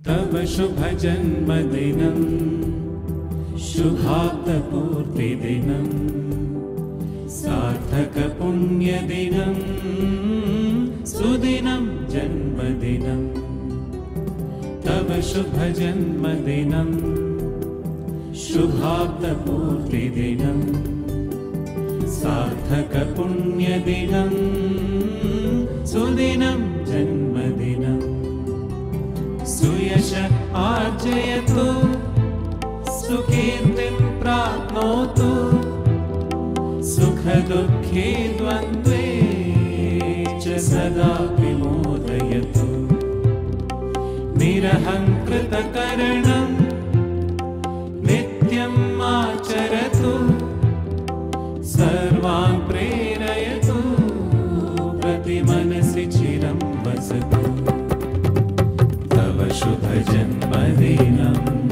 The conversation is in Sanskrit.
तव शुभ जन्मदिनं शुभाब्दपूर्तिदिनं सार्थक पुण्यदिनं सुदिनं जन्मदिनं तव शुभ जन्मदिनं शुभाब्दपूर्तिदिनं सार्थक पुण्यदिनं सुदिनं जन्मदिनं सुयश आर्जयतु सुकीर्तिं प्राप्नोतु सुखदुःखे द्वन्द्वे च सदा विमोदयतु निरहङ्कृतकरणं नित्यम् आचरतु सर्वान् प्रेरयतु प्रतिमनसि चिरं वसतु तव शुभ जन्मदिनम्।